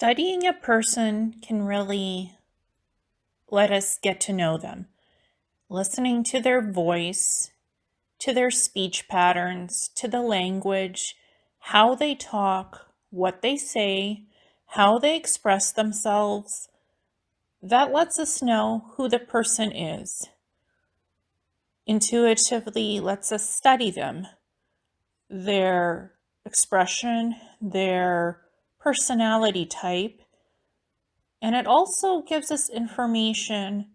Studying a person can really let us get to know them. Listening to their voice, to their speech patterns, to the language, how they talk, what they say, how they express themselves, that lets us know who the person is. Intuitively lets us study them, their expression, their personality type, and it also gives us information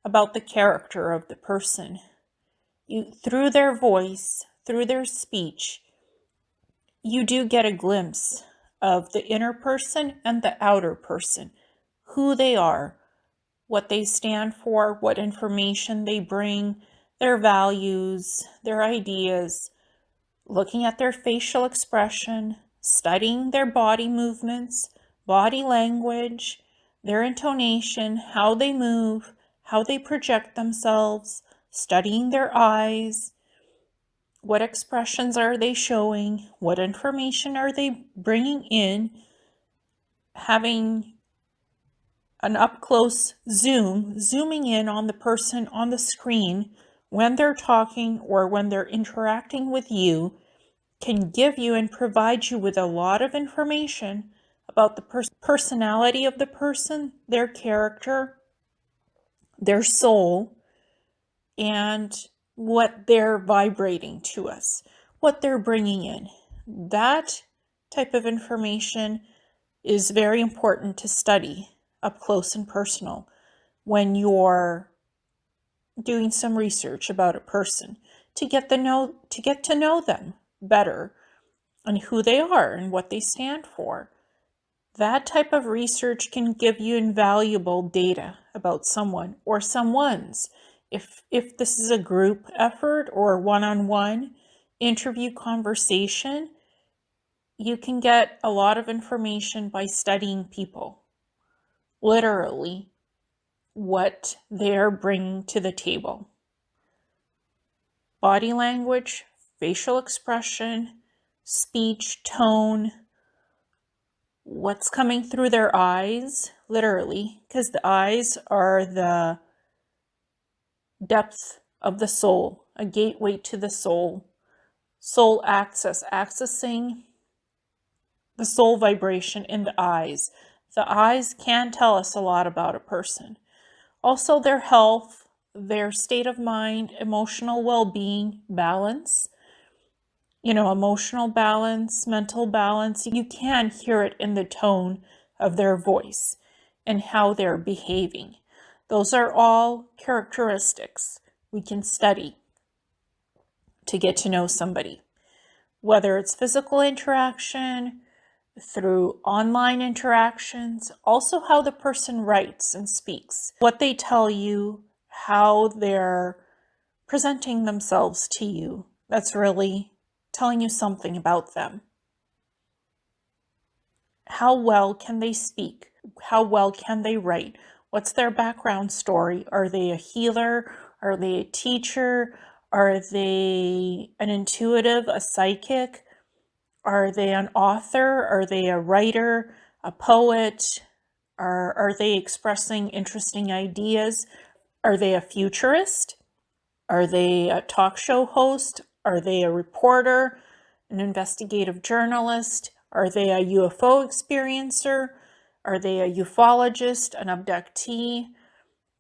about the character of the person. Through their voice, through their speech, you do get a glimpse of the inner person and the outer person, who they are, what they stand for, what information they bring, their values, their ideas, looking at their facial expression, studying their body movements, body language, their intonation, how they move, how they project themselves, studying their eyes, what expressions are they showing, what information are they bringing in, having an up-close zooming in on the person on the screen when they're talking or when they're interacting with you can give you and provide you with a lot of information about the personality of the person, their character, their soul, and what they're vibrating to us, what they're bringing in. That type of information is very important to study up close and personal when you're doing some research about a person to get to know them better and who they are and what they stand for. That type of research can give you invaluable data about someone or someone's. If this is a group effort or one-on-one interview conversation, you can get a lot of information by studying people. Literally, what they're bringing to the table. Body language, facial expression, speech, tone, what's coming through their eyes, literally, because the eyes are the depth of the soul, a gateway to the soul. Soul accessing the soul vibration in the eyes. The eyes can tell us a lot about a person. Also their health, their state of mind, emotional well-being, balance, emotional balance, mental balance. You can hear it in the tone of their voice and how they're behaving. Those are all characteristics we can study to get to know somebody, whether it's physical interaction, through online interactions, also how the person writes and speaks, what they tell you, how they're presenting themselves to you. That's really telling you something about them. How well can they speak? How well can they write? What's their background story? Are they a healer? Are they a teacher? Are they an intuitive, a psychic? Are they an author? Are they a writer, a poet? Are they expressing interesting ideas? Are they a futurist? Are they a talk show host? Are they a reporter, an investigative journalist? Are they a UFO experiencer? Are they a ufologist, an abductee,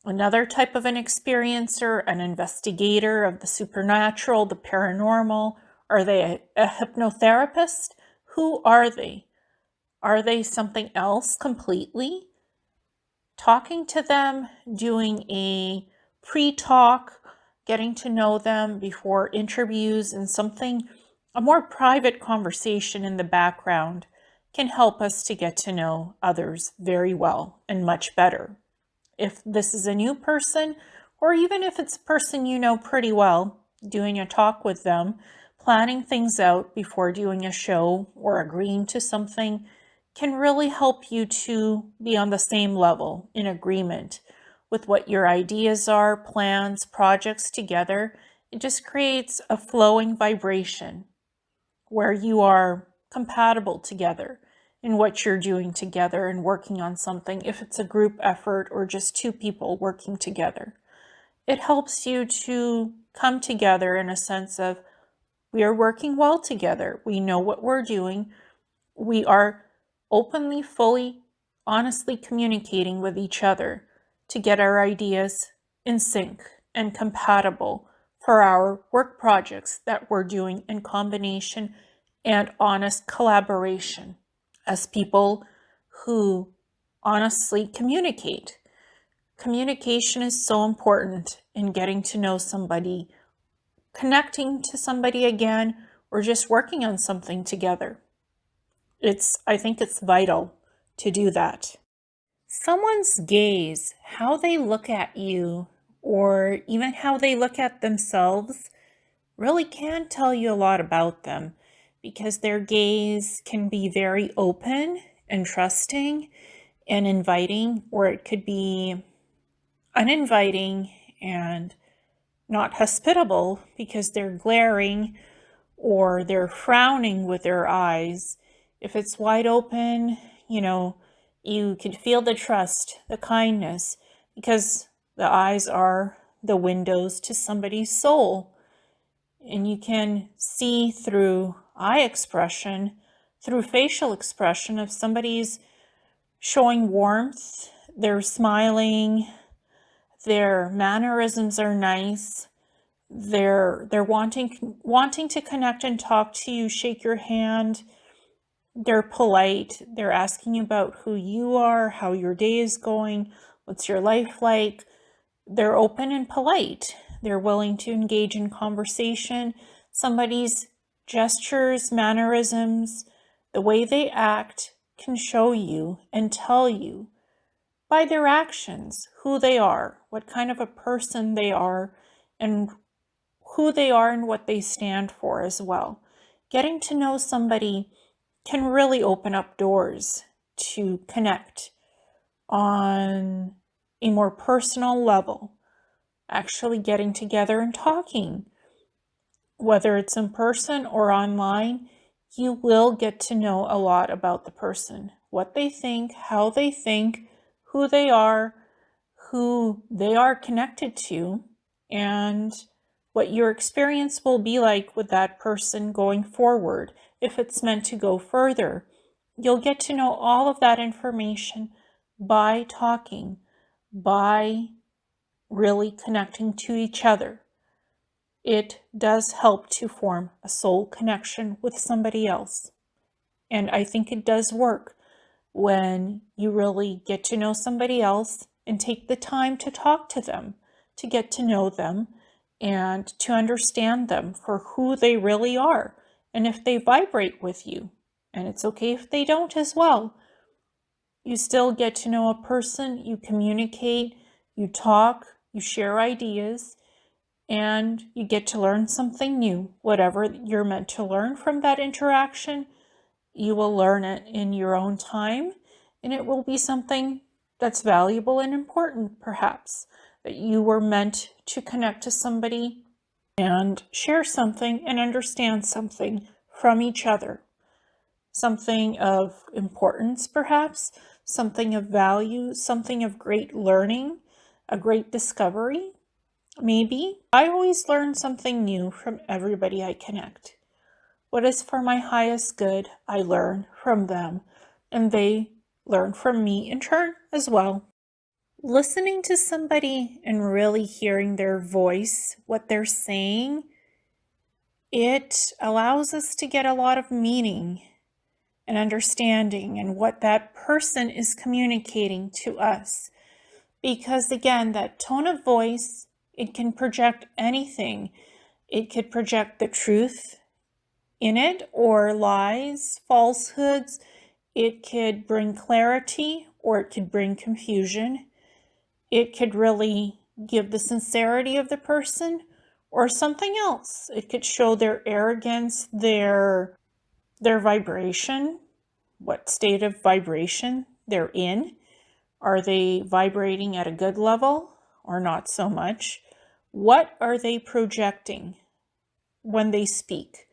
another type of an experiencer, an investigator of the supernatural, the paranormal? Are they a hypnotherapist? Who are they? Are they something else completely? Talking to them, doing a pre-talk, getting to know them before interviews and a more private conversation in the background can help us to get to know others very well and much better. If this is a new person, or even if it's a person you know pretty well, doing a talk with them, planning things out before doing a show or agreeing to something can really help you to be on the same level, in agreement with what your ideas are, plans, projects together. It just creates a flowing vibration where you are compatible together in what you're doing together and working on something, if it's a group effort or just two people working together. It helps you to come together in a sense of, we are working well together. We know what we're doing. We are openly, fully, honestly communicating with each other to get our ideas in sync and compatible for our work projects that we're doing in combination and honest collaboration as people who honestly communicate. Communication is so important in getting to know somebody, connecting to somebody again, or just working on something together. I think it's vital to do that. Someone's gaze, how they look at you, or even how they look at themselves, really can tell you a lot about them, because their gaze can be very open and trusting and inviting, or it could be uninviting and not hospitable because they're glaring or they're frowning with their eyes. If it's wide open, you can feel the trust, the kindness, because the eyes are the windows to somebody's soul. And you can see through eye expression, through facial expression, if somebody's showing warmth, they're smiling, their mannerisms are nice, they're wanting to connect and talk to you, shake your hand, they're polite, they're asking about who you are, how your day is going, what's your life like. They're open and polite. They're willing to engage in conversation. Somebody's gestures, mannerisms, the way they act can show you and tell you by their actions who they are, what kind of a person they are, and who they are and what they stand for as well. Getting to know somebody can really open up doors to connect on a more personal level, actually getting together and talking. Whether it's in person or online, you will get to know a lot about the person, what they think, how they think, who they are connected to, and what your experience will be like with that person going forward. If it's meant to go further, you'll get to know all of that information by talking, by really connecting to each other. It does help to form a soul connection with somebody else. And I think it does work when you really get to know somebody else and take the time to talk to them, to get to know them, and to understand them for who they really are, and if they vibrate with you. And it's okay if they don't as well. You still get to know a person, you communicate, you talk, you share ideas, and you get to learn something new. Whatever you're meant to learn from that interaction, you will learn it in your own time, and it will be something that's valuable and important, perhaps, that you were meant to connect to somebody and share something and understand something from each other. Something of importance, perhaps, something of value, something of great learning, a great discovery, maybe. I always learn something new from everybody I connect. What is for my highest good, I learn from them, and they learn from me in turn as well. Listening to somebody and really hearing their voice, what they're saying, it allows us to get a lot of meaning and understanding and what that person is communicating to us. Because again, that tone of voice, it can project anything. It could project the truth in it, or lies, falsehoods. It could bring clarity, or it could bring confusion. It could really give the sincerity of the person, or something else. It could show their arrogance, their vibration, what state of vibration they're in. Are they vibrating at a good level or not so much? What are they projecting when they speak?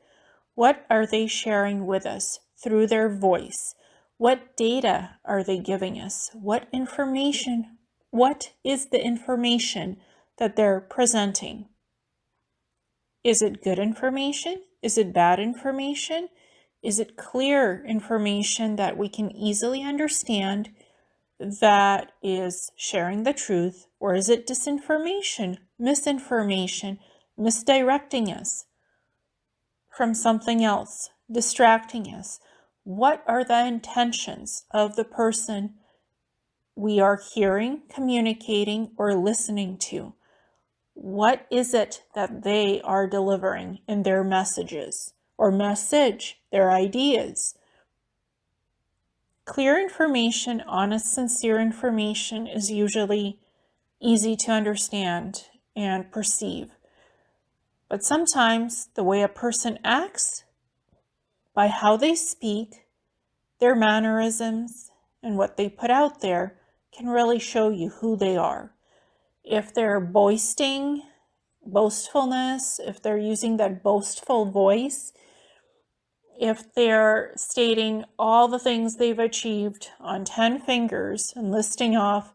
What are they sharing with us through their voice? What data are they giving us? What is the information that they're presenting? Is it good information? Is it bad information? Is it clear information that we can easily understand that is sharing the truth? Or is it disinformation, misinformation, misdirecting us from something else, distracting us? What are the intentions of the person we are hearing, communicating, or listening to? What is it that they are delivering in their messages or their ideas? Clear information, honest, sincere information is usually easy to understand and perceive. But sometimes the way a person acts, by how they speak, their mannerisms, and what they put out there can really show you who they are. If they're boastfulness, if they're using that boastful voice, if they're stating all the things they've achieved on 10 fingers and listing off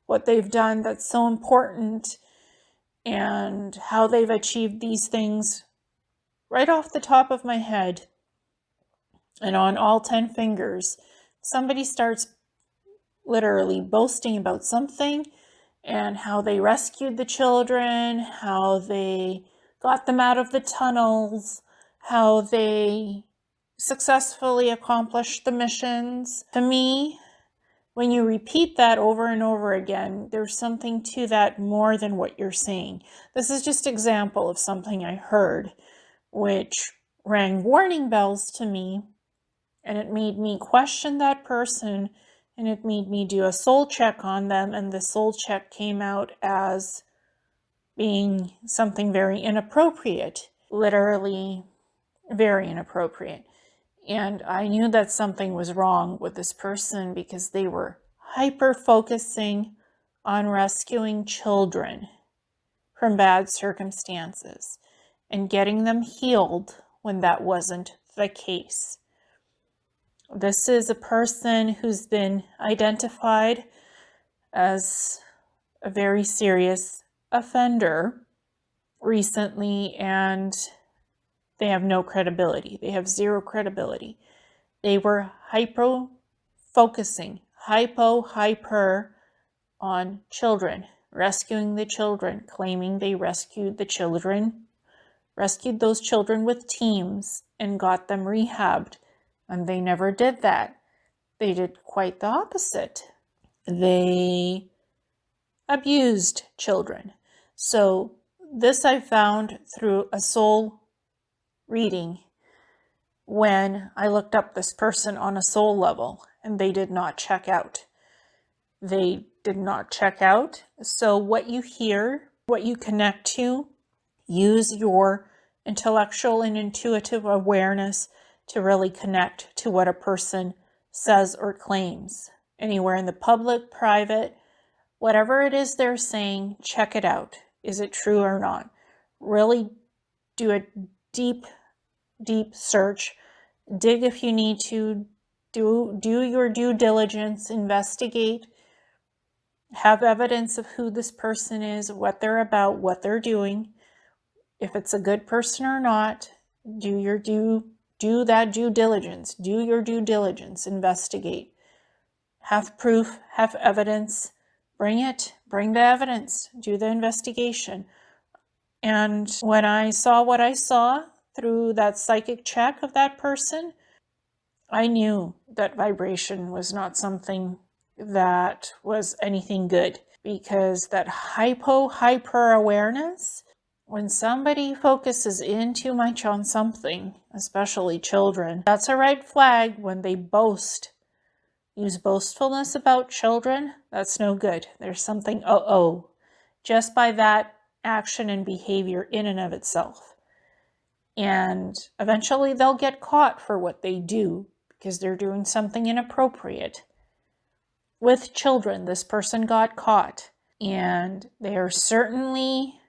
what they've done that's so important and how they've achieved these things right off the top of my head and on all 10 fingers, somebody starts literally boasting about something and how they rescued the children, how they got them out of the tunnels, how they successfully accomplished the missions. To me, when you repeat that over and over again, there's something to that more than what you're saying. This is just an example of something I heard, which rang warning bells to me, and it made me question that person, and it made me do a soul check on them, and the soul check came out as being something very inappropriate, literally very inappropriate. And I knew that something was wrong with this person because they were hyper-focusing on rescuing children from bad circumstances and getting them healed when that wasn't the case. This is a person who's been identified as a very serious offender recently, and they have no credibility. They have zero credibility. They were hyper on children, rescuing the children, claiming they rescued those children with teams and got them rehabbed. And they never did that. They did quite the opposite. They abused children. So this I found through a soul reading when I looked up this person on a soul level, and they did not check out. They did not check out. So what you hear, what you connect to, use your intellectual and intuitive awareness to really connect to what a person says or claims. Anywhere in the public, private, whatever it is they're saying, check it out. Is it true or not? Really do a deep search. Dig if you need to. Do your due diligence. Investigate. Have evidence of who this person is, what they're about, what they're doing. If it's a good person or not, do that due diligence. Do your due diligence. Investigate. Have proof. Have evidence. Bring it. Bring the evidence. Do the investigation. And when I saw what I saw through that psychic check of that person, I knew that vibration was not something that was anything good, because that hyper awareness, when somebody focuses in too much on something, especially children, that's a red flag. When they use boastfulness about children, that's no good. There's something just by that action and behavior in and of itself. And eventually they'll get caught for what they do because they're doing something inappropriate. With children, this person got caught, and they are certainly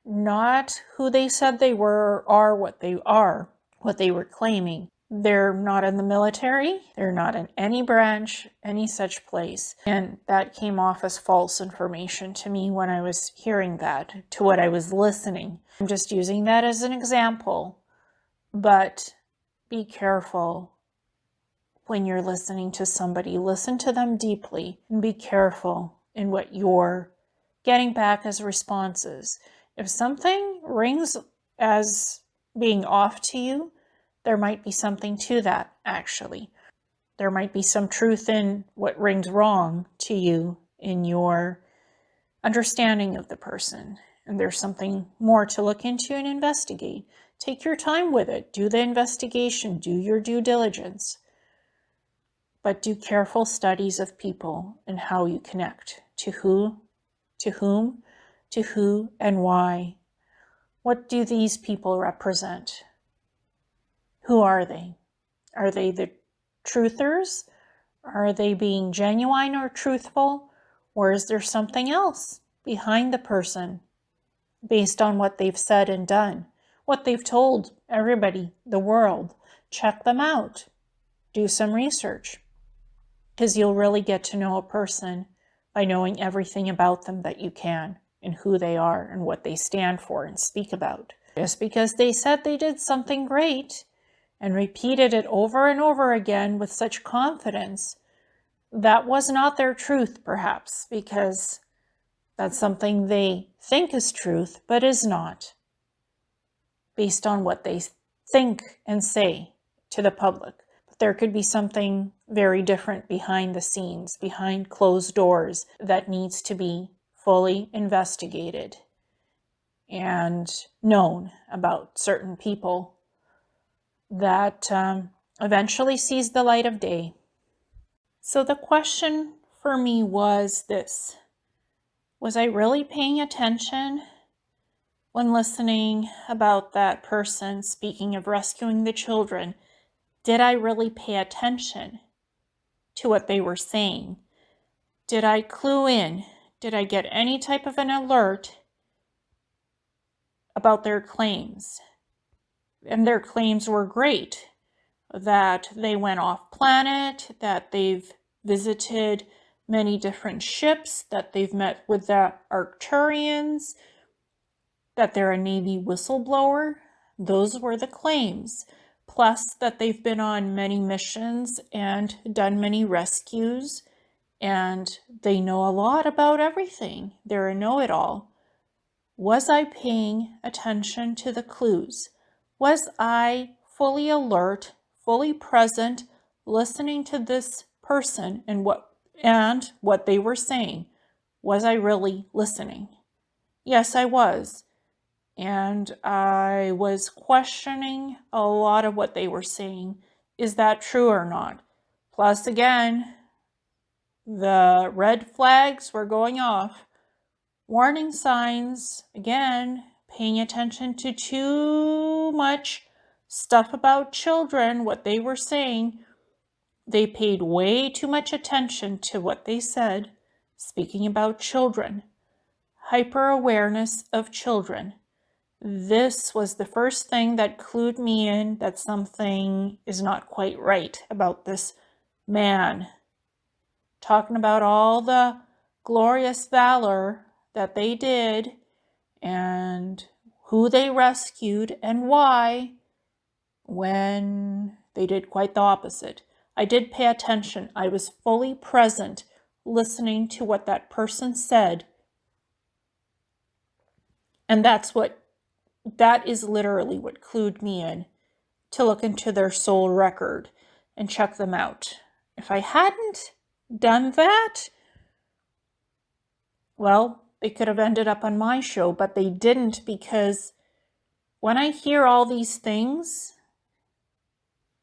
not who they said they were or what they were claiming. They're not in the military. They're not in any branch, any such place. And that came off as false information to me when I was hearing that, to what I was listening. I'm just using that as an example. But be careful when you're listening to somebody. Listen to them deeply and be careful in what you're getting back as responses. If something rings as being off to you, there might be something to that, actually. There might be some truth in what rings wrong to you in your understanding of the person. And there's something more to look into and investigate. Take your time with it. Do the investigation. Do your due diligence. But do careful studies of people and how you connect. To who, to whom, to who, and why. What do these people represent? Who are they? Are they the truthers? Are they being genuine or truthful? Or is there something else behind the person based on what they've said and done? What they've told everybody, the world. Check them out. Do some research. Because you'll really get to know a person by knowing everything about them that you can, and who they are and what they stand for and speak about. Just because they said they did something great and repeated it over and over again with such confidence, that was not their truth, perhaps, because that's something they think is truth, but is not, based on what they think and say to the public. But there could be something very different behind the scenes, behind closed doors, that needs to be fully investigated and known about certain people that eventually sees the light of day. So the question for me was this: was I really paying attention when listening about that person speaking of rescuing the children? Did I really pay attention to what they were saying? Did I clue in? Did I get any type of an alert about their claims? And their claims were great, that they went off planet, that they've visited many different ships, that they've met with the Arcturians, that they're a Navy whistleblower. Those were the claims. Plus that they've been on many missions and done many rescues, and they know a lot about everything. They're a know-it-all. Was I paying attention to the clues? Was I fully alert, fully present, listening to this person and what they were saying? Was I really listening? Yes, I was. And I was questioning a lot of what they were saying. Is that true or not? Plus, again, the red flags were going off. Warning signs, again, paying attention to too much stuff about children, what they were saying. They paid way too much attention to what they said, speaking about children. Hyper-awareness of children. This was the first thing that clued me in that something is not quite right about this man. Talking about all the glorious valor that they did and who they rescued and why, when they did quite the opposite. I did pay attention. I was fully present, listening to what that person said. And that is literally what clued me in to look into their soul record and check them out. If I hadn't done that, well, they could have ended up on my show, but they didn't, because when I hear all these things,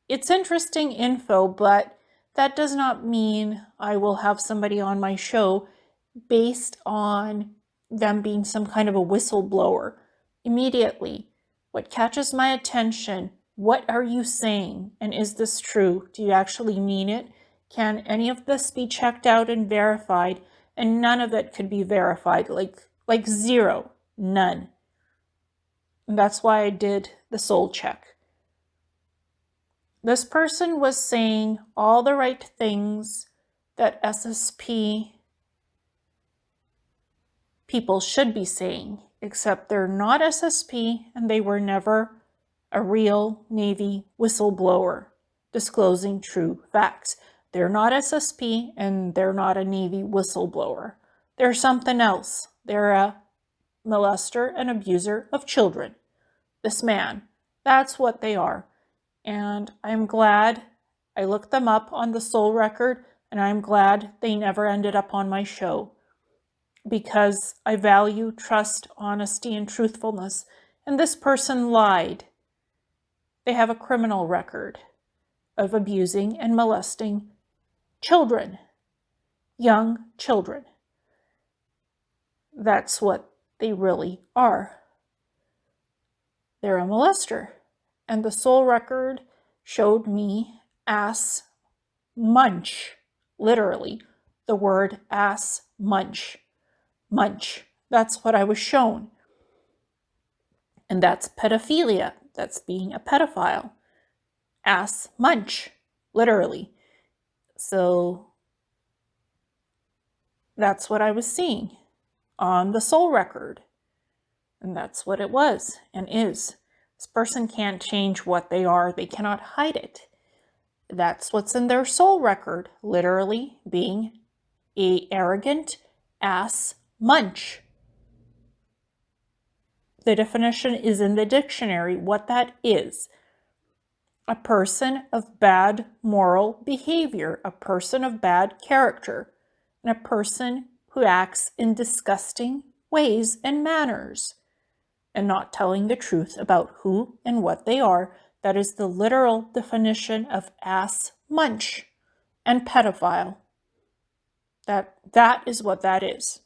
it's interesting info, but that does not mean I will have somebody on my show based on them being some kind of a whistleblower. Immediately, what catches my attention, what are you saying? And is this true? Do you actually mean it? Can any of this be checked out and verified? And none of it could be verified, like zero, none. And that's why I did the soul check. This person was saying all the right things that SSP people should be saying, except they're not SSP and they were never a real Navy whistleblower disclosing true facts. They're not SSP and they're not a Navy whistleblower. They're something else. They're a molester and abuser of children. This man, that's what they are. And I'm glad I looked them up on the Soul Record, and I'm glad they never ended up on my show, because I value trust, honesty, and truthfulness. And this person lied. They have a criminal record of abusing and molesting children, young children. That's what they really are. They're a molester. And the Soul Record showed me ass munch, literally, the word ass munch. Munch. That's what I was shown. And that's pedophilia. That's being a pedophile. Ass munch, literally. So that's what I was seeing on the Soul Record. And that's what it was and is. This person can't change what they are. They cannot hide it. That's what's in their Soul Record, literally being a arrogant ass munch. The definition is in the dictionary what that is. A person of bad moral behavior, a person of bad character, and a person who acts in disgusting ways and manners, and not telling the truth about who and what they are. That is the literal definition of ass munch and pedophile. That is what that is.